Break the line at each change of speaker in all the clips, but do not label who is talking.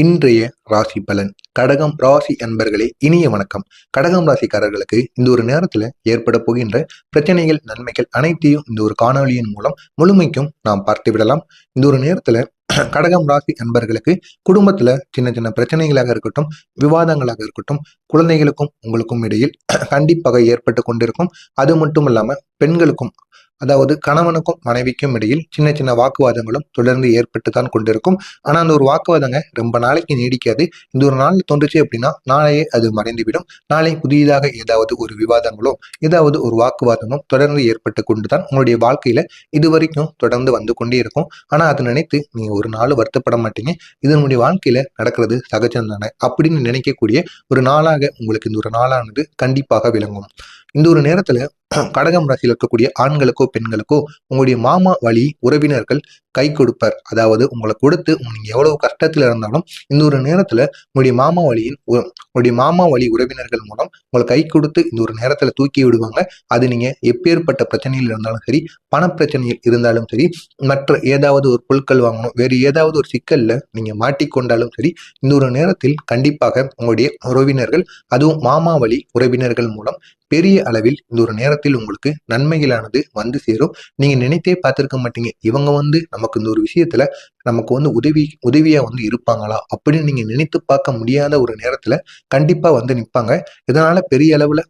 இன்றைய ராசி பலன். கடகம் ராசி அன்பர்களே, இனிய வணக்கம். கடகம் ராசிக்காரர்களுக்கு இந்த ஒரு நேரத்துல ஏற்பட போகின்ற பிரச்சனைகள், நன்மைகள் அனைத்தையும் இந்த ஒரு காணொலியின் மூலம் முழுமைக்கும் நாம் பார்த்து விடலாம். இந்த ஒரு நேரத்துல கடகம் ராசி அன்பர்களுக்கு குடும்பத்துல சின்ன சின்ன பிரச்சனைகளாக இருக்கட்டும், விவாதங்களாக இருக்கட்டும், குழந்தைகளுக்கும் உங்களுக்கும் இடையில் கண்டிப்பாக ஏற்பட்டு கொண்டிருக்கும். அது மட்டும் இல்லாம பெண்களுக்கும், அதாவது கணவனுக்கும் மனைவிக்கும் இடையில் சின்ன சின்ன வாக்குவாதங்களும் தொடர்ந்து ஏற்பட்டு தான் கொண்டிருக்கும். ஆனா அந்த ஒரு வாக்குவாதங்க ரொம்ப நாளைக்கு நீடிக்காது. இந்த ஒரு நாள் தோன்றுச்சு அப்படின்னா நாளையே அது மறைந்துவிடும். நாளை புதியதாக ஏதாவது ஒரு விவாதங்களோ ஏதாவது ஒரு வாக்குவாதமும் தொடர்ந்து ஏற்பட்டு கொண்டுதான் உங்களுடைய வாழ்க்கையில இது வரைக்கும் தொடர்ந்து வந்து கொண்டே இருக்கும். ஆனா அதை நினைத்து நீங்க ஒரு நாள் வருத்தப்பட மாட்டீங்க. இதனுடைய வாழ்க்கையில நடக்கிறது சகஜம் தானே அப்படின்னு நினைக்கக்கூடிய ஒரு நாளாக உங்களுக்கு இந்த ஒரு நாளானது கண்டிப்பாக விளங்கும். இந்த ஒரு நேரத்துல கடகம் ராசியில் இருக்கக்கூடிய ஆண்களுக்கோ பெண்களுக்கோ உங்களுடைய மாமா வழி உறவினர்கள் கை கொடுப்பார். அதாவது உங்களை கொடுத்து நீங்க எவ்வளவு கஷ்டத்துல இருந்தாலும் இந்த ஒரு நேரத்துல உங்களுடைய மாமா வழி உறவினர்கள் மூலம் உங்களை கை கொடுத்து இந்த ஒரு நேரத்துல தூக்கி விடுவாங்க. அது நீங்க எப்பேற்பட்ட பிரச்சனையில் இருந்தாலும் சரி, பணப்பிரச்சனையில் இருந்தாலும் சரி, மற்ற ஏதாவது ஒரு பொருட்கள் வாங்கணும், வேறு ஏதாவது ஒரு சிக்கல்ல நீங்க மாட்டிக்கொண்டாலும் சரி, இந்த ஒரு நேரத்தில் கண்டிப்பாக உங்களுடைய உறவினர்கள், அதுவும் மாமா வழி உறவினர்கள் மூலம் பெரிய அளவில் இந்த ஒரு நேரத்தில் உங்களுக்கு நன்மைகளானது வந்து சேரும். நீங்க நினைத்தே பார்த்திருக்க மாட்டீங்க, இவங்க நமக்கு இந்த ஒரு விஷயத்துல நமக்கு உதவியா இருப்பாங்களா அப்படின்னு நீங்க நினைத்து பார்க்க முடியாத ஒரு நேரத்துல கண்டிப்பா நிற்பாங்க. இதனால பெரிய அளவுல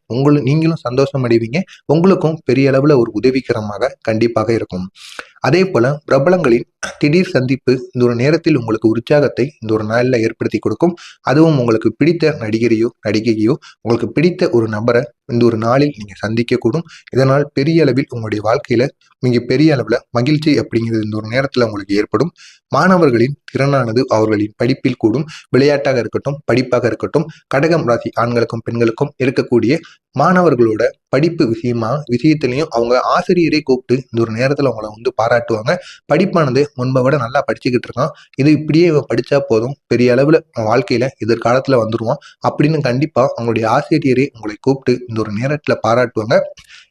நீங்களும் சந்தோஷம் அடைவீங்க. உங்களுக்கும் பெரிய அளவுல ஒரு உதவிகரமாக கண்டிப்பாக இருக்கும். அதே போல பிரபலங்களின் திடீர் சந்திப்பு இந்த ஒரு நேரத்தில் உங்களுக்கு உற்சாகத்தை இந்த ஒரு நாளில் ஏற்படுத்தி கொடுக்கும். அதுவும் உங்களுக்கு பிடித்த நடிகையோ உங்களுக்கு பிடித்த ஒரு நபரை இந்த ஒரு நாளில் நீங்க சந்திக்க கூடும். இதனால் பெரிய அளவில் உங்களுடைய வாழ்க்கையில மிக பெரிய அளவுல மகிழ்ச்சி அப்படிங்கிறது இந்த ஒரு நேரத்துல உங்களுக்கு ஏற்படும். மாணவர்களின் திறனானது அவர்களின் படிப்பில் கூடும். விளையாட்டாக இருக்கட்டும், படிப்பாக இருக்கட்டும், கடகம் ராசி ஆண்களுக்கும் பெண்களுக்கும் இருக்கக்கூடிய மாணவர்களோட படிப்பு விஷயத்திலையும் அவங்க ஆசிரியரை கூப்பிட்டு இந்த ஒரு நேரத்துல அவங்கள பாராட்டுவாங்க. படிப்பானது முன்பை விட நல்லா படிச்சுக்கிட்டு இருக்கான், இது இப்படியே இவன் படிச்சா போதும், பெரிய அளவுல வாழ்க்கையில எதிர்காலத்துல வந்துருவான் அப்படின்னு கண்டிப்பா அவங்களுடைய ஆசிரியரை உங்களை கூப்பிட்டு இந்த ஒரு நேரத்துல பாராட்டுவாங்க.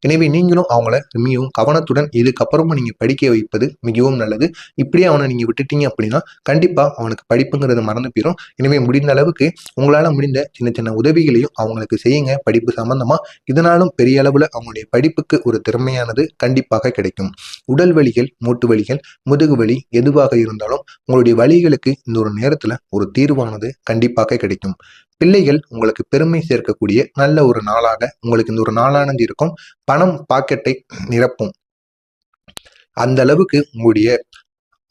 எனவே நீங்களும் அவங்கள மிகவும் கவனத்துடன் இதுக்கப்புறமும் நீங்க படிக்க வைப்பது மிகவும் நல்லது. இப்படியே அவனை நீங்க விட்டுட்டீங்க அப்படின்னா கண்டிப்பா அவனுக்கு படிப்புங்கிறது மறந்து போயிடும். எனவே முடிந்த அளவுக்கு உங்களால முடிந்த சின்ன சின்ன உதவிகளையும் அவங்களுக்கு செய்யுங்க படிப்பு சம்பந்தமா. இதனாலும் பெரிய அளவுல அவங்களுடைய படிப்புக்கு ஒரு திறமையானது கண்டிப்பாக கிடைக்கும். உடல் வலிகள், மூட்டு வலிகள், முதுகு வலி எதுவாக இருந்தாலும் உங்களுடைய வலிகளுக்கு இந்த ஒரு நேரத்துல ஒரு தீர்வானது கண்டிப்பாக கிடைக்கும். பிள்ளைகள் உங்களுக்கு பெருமை சேர்க்கக்கூடிய நல்ல ஒரு நாளாக உங்களுக்கு இந்த ஒரு நாளானது இருக்கும். பணம் பாக்கெட்டை நிரப்பும். அந்த அளவுக்கு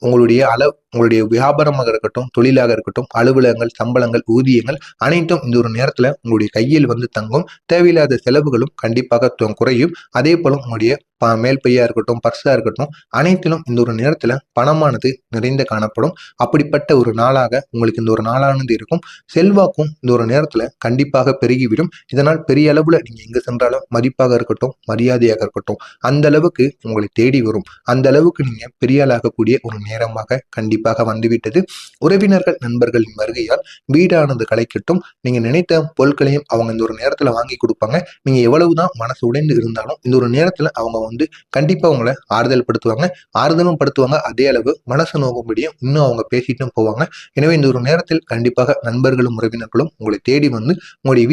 உங்களுடைய வியாபாரமாக இருக்கட்டும், தொழிலாக இருக்கட்டும், அலுவலகங்கள், சம்பளங்கள், ஊதியங்கள் அனைத்தும் இந்த ஒரு நேரத்துல உங்களுடைய கையில் தங்கும். தேவையில்லாத செலவுகளும் கண்டிப்பாக குறையும். அதே போல உங்களுடைய மேல் பையா இருக்கட்டும், பர்ஸா இருக்கட்டும், அனைத்திலும் இந்த ஒரு நேரத்துல பணமானது நிறைந்து காணப்படும். அப்படிப்பட்ட ஒரு நாளாக உங்களுக்கு இந்த ஒரு நாளானது இருக்கும். செல்வாக்கும் இந்த ஒரு நேரத்துல கண்டிப்பாக பெருகிவிடும். இதனால் பெரிய அளவுல நீங்க எங்க சென்றாலும் மதிப்பாக இருக்கட்டும், மரியாதையாக இருக்கட்டும், அந்த அளவுக்கு உங்களை தேடி வரும். அந்த அளவுக்கு நீங்க பெரிய ஆளாகக்கூடிய ஒரு நேரமாக கண்டிப்பாக வந்துவிட்டது. உறவினர்கள், நண்பர்களின் வருகையால் வீடானது களைக்கட்டும். நீங்க நினைத்த பொருட்களையும் அவங்க இந்த ஒரு நேரத்துல வாங்கி கொடுப்பாங்க. நீங்க எவ்வளவுதான் மனசு உடைந்து இருந்தாலும் இந்த ஒரு நேரத்துல அவங்க கண்டிப்பா உங்களை ஆறுதல் படுத்துவாங்க. ஆறுதலும் படுத்துவாங்க, அதே அளவு மனசு நோக்கும்படியும் இன்னும் அவங்க பேசிட்டும் போவாங்க. எனவே இந்த ஒரு நேரத்தில் கண்டிப்பாக நண்பர்களும் உறவினர்களும் உங்களை தேடி உங்களுடைய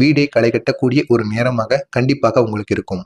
வீடை களை கட்டக்கூடிய ஒரு நேரமாக கண்டிப்பாக உங்களுக்கு இருக்கும்.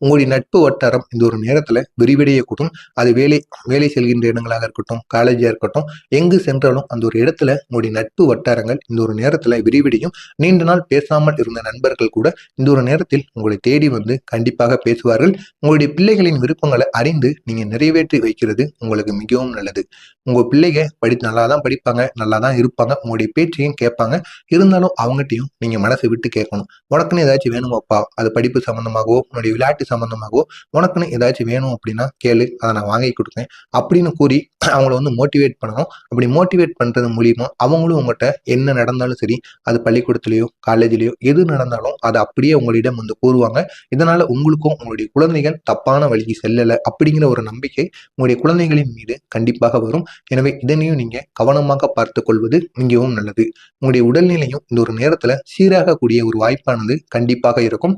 உங்களுடைய நட்பு வட்டாரம் இந்த ஒரு நேரத்துல விரிவடையக்கூடும். அது வேலை செல்கின்ற இடங்களாக இருக்கட்டும், காலேஜா இருக்கட்டும், எங்கு சென்றாலும் அந்த ஒரு இடத்துல உங்களுடைய நட்பு வட்டாரங்கள் இந்த ஒரு நேரத்துல விரிவடையும். நீண்ட நாள் பேசாமல் இருந்த நண்பர்கள் கூட இந்த ஒரு நேரத்தில் உங்களை தேடி கண்டிப்பாக பேசுவார்கள். உங்களுடைய பிள்ளைகளின் விருப்பங்களை அறிந்து நீங்க நிறைவேற்றி வைக்கிறது உங்களுக்கு மிகவும் நல்லது. உங்க பிள்ளைங்க நல்லா தான் படிப்பாங்க, நல்லா தான் இருப்பாங்க, உங்களுடைய பேச்சையும் கேட்பாங்க. இருந்தாலும் அவங்ககிட்டையும் நீங்க மனசை விட்டு கேட்கணும். உனக்குன்னு ஏதாச்சும் வேணுமாப்பா, அது படிப்பு சம்பந்தமாகவோ உன்னுடைய விளையாட்டு சம்பந்தமாகவோ உனக்குன்னு ஏதாச்சும் வேணும் அப்படின்னா கேளு, அதை நான் வாங்கி கொடுத்தேன் அப்படின்னு கூறி அவங்கள மோட்டிவேட் பண்ணணும். அப்படி மோட்டிவேட் பண்றது மூலியமா அவங்களும் உங்கள்கிட்ட என்ன நடந்தாலும் சரி, அது பள்ளிக்கூடத்திலேயோ காலேஜ்லயோ எது நடந்தாலும் அதை அப்படியே உங்களிடம் கூறுவாங்க. இதனால உங்களுக்கும் உங்களுடைய குழந்தைகள் தப்பான வழிக்கு செல்லலை அப்படிங்கிற ஒரு நம்பிக்கை உங்களுடைய குழந்தைகளின் மீது கண்டிப்பாக வரும். எனவே இதனையும் நீங்க கவனமாக பார்த்து கொள்வது மிகவும் நல்லது. உங்களுடைய உடல்நிலையும் இந்த ஒரு நேரத்துல சீராக கூடிய ஒரு வாய்ப்பானது கண்டிப்பாக இருக்கும்.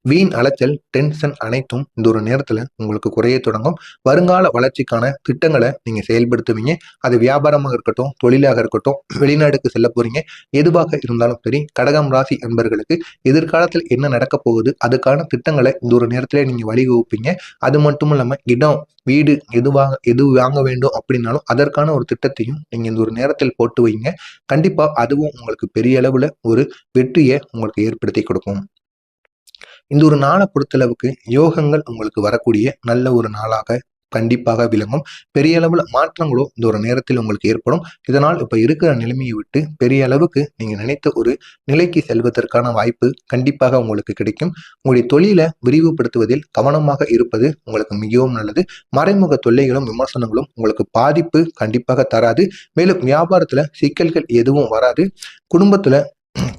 வீண் அலைச்சல், டென்ஷன் அனைத்தும் இந்த ஒரு நேரத்துல உங்களுக்கு குறைய தொடங்கும். வருங்கால வளர்ச்சிக்கான திட்டங்களை நீங்க செயல்படுத்துவீங்க. அது வியாபாரமாக இருக்கட்டும், தொழிலாக இருக்கட்டும், வெளிநாடுக்கு செல்ல போறீங்க, எதுவாக இருந்தாலும் சரி, கடகம் ராசி அன்பர்களுக்கு எதிர்காலத்தில் என்ன நடக்க போகுது அதுக்கான திட்டங்களை இந்த ஒரு நேரத்துல நீங்க வழிவகுப்பீங்க. அது மட்டும் இல்லாம இடம், வீடு எது வாங்க வேண்டும் அப்படின்னாலும் அதற்கான ஒரு திட்டத்தையும் நீங்க இந்த ஒரு நேரத்தில் போட்டு வைங்க. கண்டிப்பா அதுவும் உங்களுக்கு பெரிய அளவுல ஒரு வெற்றியை உங்களுக்கு ஏற்படுத்தி கொடுக்கும். இந்த ஒரு நாளை பொறுத்தளவுக்கு யோகங்கள் உங்களுக்கு வரக்கூடிய நல்ல ஒரு நாளாக கண்டிப்பாக விளங்கும். பெரிய அளவுல மாற்றங்களும் இந்த ஒரு நேரத்தில் உங்களுக்கு ஏற்படும். இதனால் இப்ப இருக்கிற நிலைமையை விட்டு பெரிய அளவுக்கு நீங்க நினைத்த ஒரு நிலைக்கு செல்வதற்கான வாய்ப்பு கண்டிப்பாக உங்களுக்கு கிடைக்கும். உங்களுடைய தொழிலை விரிவுபடுத்துவதில் கவனமாக இருப்பது உங்களுக்கு மிகவும் நல்லது. மறைமுக தொல்லைகளும் விமர்சனங்களும் உங்களுக்கு பாதிப்பு கண்டிப்பாக தராது. மேலும் வியாபாரத்துல சிக்கல்கள் எதுவும் வராது. குடும்பத்துல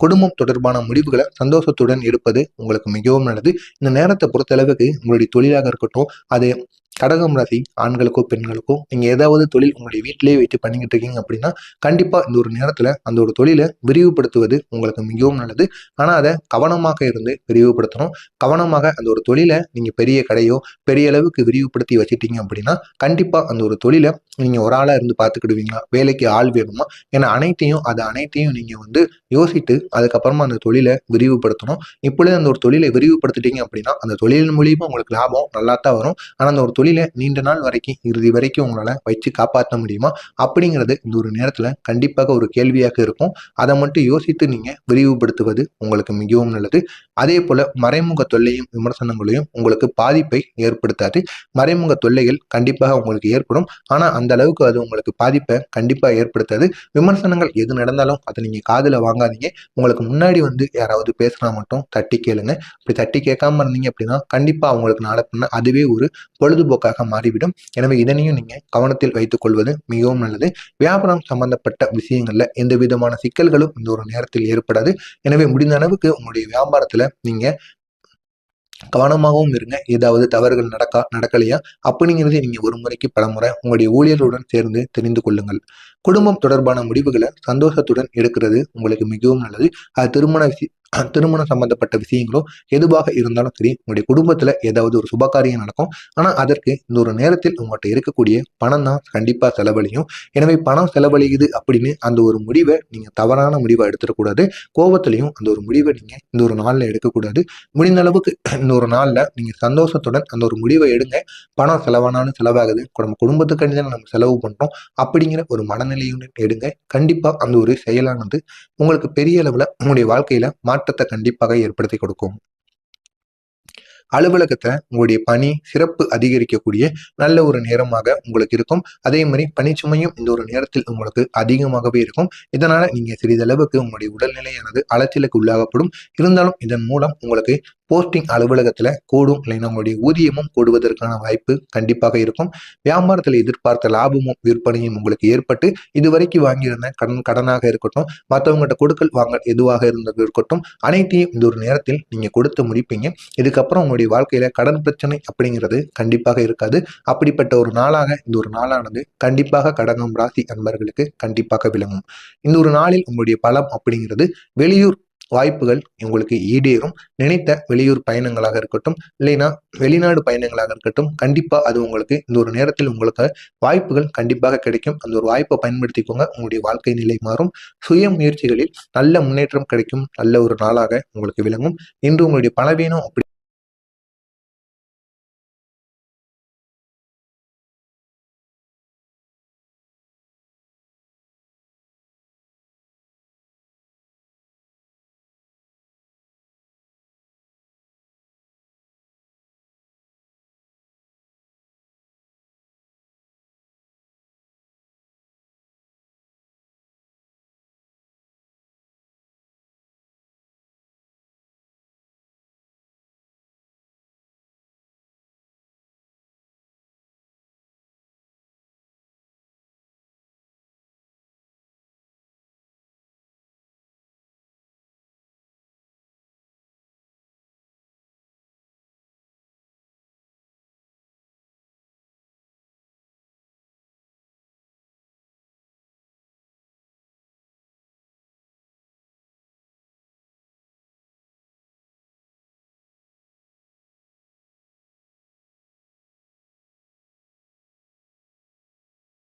குடும்பம் தொடர்பான முடிவுகளை சந்தோஷத்துடன் எடுப்பது உங்களுக்கு மிகவும் நல்லது. இந்த நேரத்தை பொறுத்தளவுக்கு உங்களுடைய தொழிலாக இருக்கட்டும், அது கடகம் ராசி ஆண்களுக்கோ பெண்களுக்கோ நீங்க ஏதாவது தொழில் உங்களுடைய வீட்டிலேயே வைத்து பண்ணிக்கிட்டு இருக்கீங்க அப்படின்னா கண்டிப்பா இந்த ஒரு நேரத்துல அந்த ஒரு தொழிலை விரிவுபடுத்துவது உங்களுக்கு மிகவும் நல்லது. ஆனா அதை கவனமாக இருந்து விரிவுபடுத்தணும். கவனமாக அந்த ஒரு தொழிலை நீங்க பெரிய கடையோ பெரிய அளவுக்கு விரிவுபடுத்தி வச்சிட்டீங்க அப்படின்னா கண்டிப்பா அந்த ஒரு தொழிலை நீங்க ஒரு ஆளா இருந்து பார்த்துக்கிடுவீங்களா, வேலைக்கு ஆள் வேணுமா, ஏன்னா அனைத்தையும் நீங்க யோசித்து அதுக்கப்புறமா அந்த தொழிலை விரிவுபடுத்தணும். இப்பொழுது அந்த ஒரு தொழிலை விரிவுபடுத்திட்டீங்க அப்படின்னா அந்த தொழிலின் மூலியமா உங்களுக்கு லாபம் நல்லா தான் வரும். ஆனா அந்த ஒரு தொழிலை நீண்ட நாள் வரைக்கும் இறுதி வரைக்கும் உங்களால வச்சு காப்பாற்ற முடியுமா அப்படிங்கிறது இந்த ஒரு நேரத்துல கண்டிப்பாக ஒரு கேள்வியாக இருக்கும். அதை மட்டும் யோசித்து நீங்க விரிவுபடுத்துவது உங்களுக்கு மிகவும் நல்லது. அதே போல மறைமுக தொல்லையும் விமர்சனங்களையும் உங்களுக்கு பாதிப்பை ஏற்படுத்தாது. மறைமுக தொல்லைகள் கண்டிப்பாக உங்களுக்கு ஏற்படும். ஆனா அந்த அளவுக்கு அது உங்களுக்கு பாதிப்பை கண்டிப்பா ஏற்படுத்தாது. விமர்சனங்கள் எது நடந்தாலும் அதை நீங்க காதுல வாங்காதீங்க. உங்களுக்கு முன்னாடி யாராவது பேசினா மட்டும் தட்டி கேளுங்க. அப்படி தட்டி கேட்காம இருந்தீங்க அப்படின்னா கண்டிப்பா அவங்களுக்கு நாளை பின்ன அதுவே ஒரு பொழுதுபோக்காக மாறிவிடும். எனவே இதனையும் நீங்க கவனத்தில் வைத்துக் கொள்வது மிகவும் நல்லது. வியாபாரம் சம்பந்தப்பட்ட விஷயங்கள்ல எந்த விதமான சிக்கல்களும் இந்த ஒரு நேரத்தில் ஏற்படாது. எனவே முடிந்த அளவுக்கு உங்களுடைய வியாபாரத்துல நீங்க கவனமாகவும் இருங்க. ஏதாவது தவறுகள் நடக்கலையா அப்படிங்கிறதை நீங்க ஒரு முறைக்கு பல முறை உங்களுடைய ஊழியர்களுடன் சேர்ந்து தெரிந்து கொள்ளுங்கள். குடும்பம் தொடர்பான முடிவுகளை சந்தோஷத்துடன் எடுக்கிறது உங்களுக்கு மிகவும் நல்லது. அது திருமணம் சம்பந்தப்பட்ட விஷயங்களோ எதுவாக இருந்தாலும் சரி, உங்களுடைய குடும்பத்துல ஏதாவது ஒரு சுபகாரியம் நடக்கும். ஆனா அதற்கு இந்த ஒரு நேரத்தில் உங்கள்கிட்ட இருக்கக்கூடிய பணம் தான் கண்டிப்பா செலவழியும். எனவே பணம் செலவழியுது அப்படின்னு அந்த ஒரு முடிவை நீங்க தவறான முடிவை எடுத்துடக்கூடாது. கோபத்திலையும் அந்த ஒரு முடிவை நீங்க இந்த ஒரு நாள்ல எடுக்கக்கூடாது. முடிந்த அளவுக்கு இந்த ஒரு நாள்ல நீங்க சந்தோஷத்துடன் அந்த ஒரு முடிவை எடுங்க. பணம் செலவானாலும் செலவாகுது, நம்ம குடும்பத்துக்காண்டி தான் நம்ம செலவு பண்றோம் அப்படிங்கிற ஒரு மனநிலையுடன் எடுங்க. கண்டிப்பா அந்த ஒரு செயலானது உங்களுக்கு பெரிய அளவுல உங்களுடைய வாழ்க்கையில மாற்றத்தை கண்டிப்பாக ஏற்படுத்தி கொடுக்கும். அலுவலகத்துல உங்களுடைய பணி சிறப்பு அதிகரிக்கக்கூடிய நல்ல ஒரு நேரமாக உங்களுக்கு இருக்கும். அதே மாதிரி பணிச்சுமையும் இந்த ஒரு நேரத்தில் உங்களுக்கு அதிகமாகவே இருக்கும். இதனால நீங்க சிறிதளவுக்கு உங்களுடைய உடல்நிலையானது அலைச்சலுக்கு உள்ளாகப்படும். இருந்தாலும் இதன் மூலம் உங்களுக்கு போஸ்டிங் அலுவலகத்துல கூடும், இல்லைன்னா உங்களுடைய ஊதியமும் கூடுவதற்கான வாய்ப்பு கண்டிப்பாக இருக்கும். வியாபாரத்தில் எதிர்பார்த்த லாபமும் விற்பனையும் உங்களுக்கு ஏற்பட்டு இதுவரைக்கும் வாங்கியிருந்த கடனாக இருக்கட்டும், மற்றவங்ககிட்ட கொடுக்கல் வாங்க எதுவாக இருந்தது இருக்கட்டும், அனைத்தையும் இந்த ஒரு நேரத்தில் நீங்க கொடுத்து முடிப்பீங்க. இதுக்கப்புறம் உங்களுடைய வாழ்க்கையில கடன் பிரச்சனை அப்படிங்கிறது கண்டிப்பாக இருக்காது. அப்படிப்பட்ட ஒரு நாளாக இந்த ஒரு நாளானது கண்டிப்பாக கடகம் ராசி அன்பர்களுக்கு கண்டிப்பாக விளங்கும். இந்த ஒரு நாளில் உங்களுடைய பலம் அப்படிங்கிறது வெளியூர் வாய்ப்புகள் உங்களுக்கு ஈடேறும். நினைத்த வெளியூர் பயணங்களாக இருக்கட்டும், இல்லைன்னா வெளிநாடு பயணங்களாக இருக்கட்டும், கண்டிப்பா அது உங்களுக்கு இந்த ஒரு நேரத்தில் உங்களுக்கு வாய்ப்புகள் கண்டிப்பாக கிடைக்கும். அந்த ஒரு வாய்ப்பை பயன்படுத்திக்கோங்க. உங்களுடைய வாழ்க்கை நிலை மாறும். சுய முயற்சிகளில் நல்ல முன்னேற்றம் கிடைக்கும். நல்ல ஒரு நாளாக உங்களுக்கு விளங்கும். இன்று உங்களுடைய பலவீனம் அப்படி